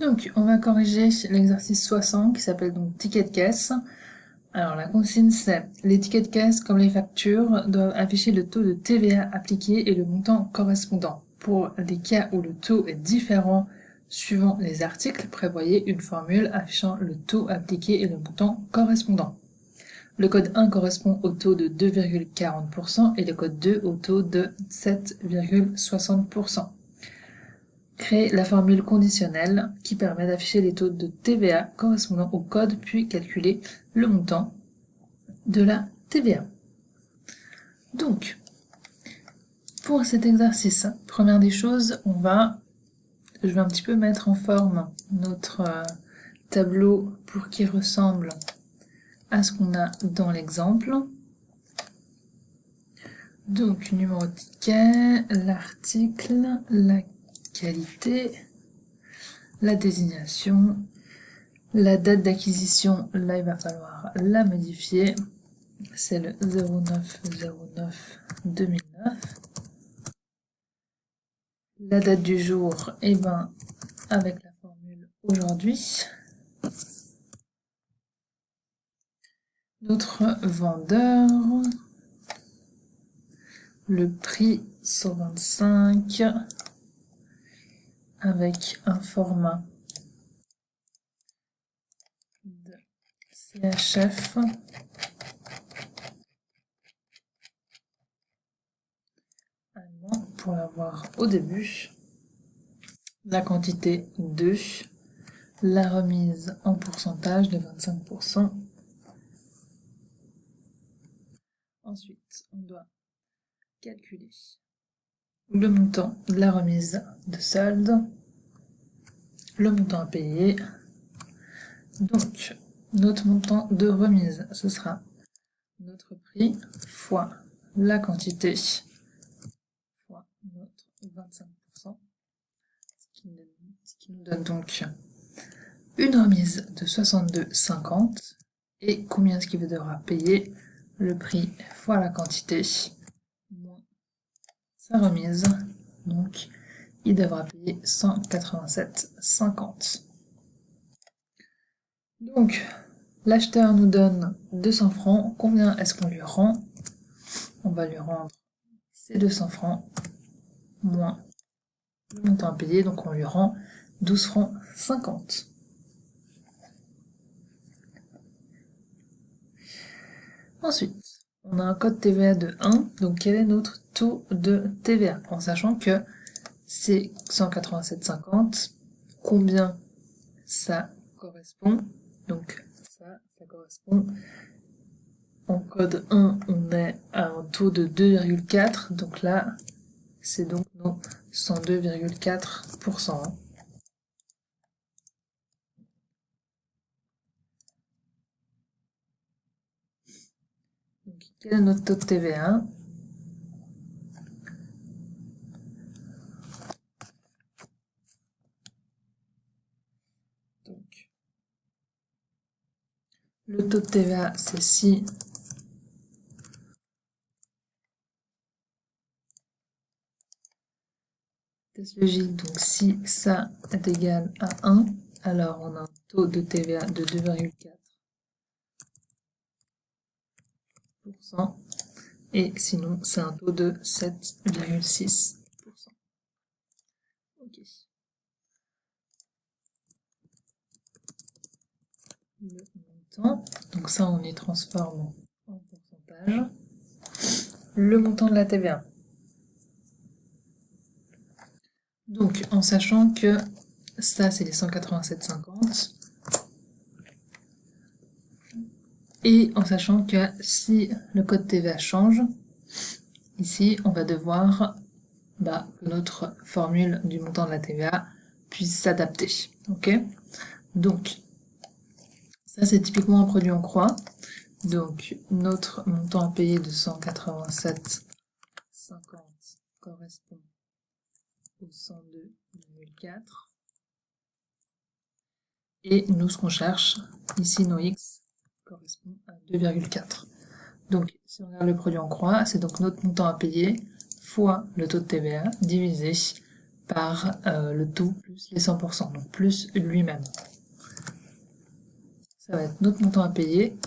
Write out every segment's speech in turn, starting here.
Donc, on va corriger l'exercice 60 qui s'appelle donc ticket de caisse. Alors, la consigne, c'est les tickets de caisse, comme les factures, doivent afficher le taux de TVA appliqué et le montant correspondant. Pour les cas où le taux est différent suivant les articles, prévoyez une formule affichant le taux appliqué et le montant correspondant. Le code 1 correspond au taux de 2,40% et le code 2 au taux de 7,60%. Créer la formule conditionnelle qui permet d'afficher les taux de TVA correspondant au code puis calculer le montant de la TVA. Donc, pour cet exercice, première des choses, je vais un petit peu mettre en forme notre tableau pour qu'il ressemble à ce qu'on a dans l'exemple. Donc, numéro de ticket, l'article, la qualité, la désignation, la date d'acquisition, là il va falloir la modifier, c'est le 09/09/2009. La date du jour, et ben avec la formule aujourd'hui. Notre vendeur, le prix 125 avec un format de CHF allemand pour l'avoir au début, la quantité 2, la remise en pourcentage de 25%. Ensuite, on doit calculer le montant de la remise de solde, le montant à payer. Donc, notre montant de remise, ce sera notre prix fois la quantité fois notre 25%, ce qui nous donne donc une remise de 62,50. Et combien est-ce qu'il devra payer? Le prix fois la quantité moins sa remise. Donc, il devra payer 187,50. Donc, l'acheteur nous donne 200 francs. Combien est-ce qu'on lui rend? On va lui rendre ces 200 francs moins le montant à payer. Donc, on lui rend 12 francs 50. Ensuite, on a un code TVA de 1. Donc, quel est notre taux de TVA? En sachant que c'est 187,50. Combien ça correspond? Donc, ça correspond. En code 1, on est à un taux de 2,4. Donc là, c'est donc nos 102,4%. Donc, quel est notre taux de TVA? Donc, le taux de TVA, c'est si test logique, donc si ça est égal à 1, alors on a un taux de TVA de 2,4%, et sinon c'est un taux de 7,6%. Ok. Le montant, donc ça on y transforme en pourcentage. Le montant de la TVA. Donc, en sachant que ça, c'est les 187,50. Et en sachant que si le code TVA change, ici, on va devoir que notre formule du montant de la TVA puisse s'adapter. Ok? Donc, ça, c'est typiquement un produit en croix. Donc, notre montant à payer de 187,50 correspond au 102,4. Et nous, ce qu'on cherche, ici, nos X correspond à 2,4. Donc, si on regarde le produit en croix, c'est donc notre montant à payer fois le taux de TVA divisé par le taux plus les 100%, donc plus lui-même. Ça va être notre montant à payer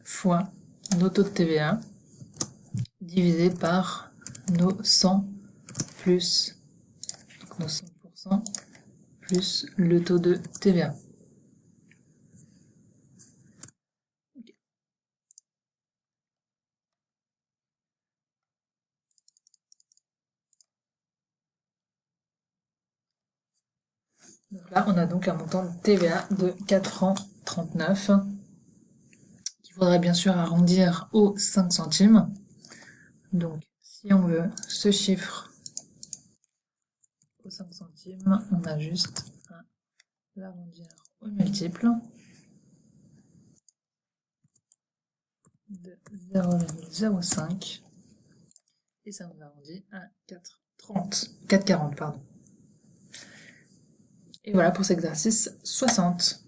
fois nos taux de TVA divisé par nos 100 plus donc nos 100% plus le taux de TVA. Donc là, on a donc un montant de TVA de 4,39 francs qu'il faudrait bien sûr arrondir aux 5 centimes. Donc, si on veut ce chiffre aux 5 centimes, on a juste à l'arrondir au multiple de 0,05 et ça nous arrondit à 4,40, pardon. Et voilà pour cet exercice 60.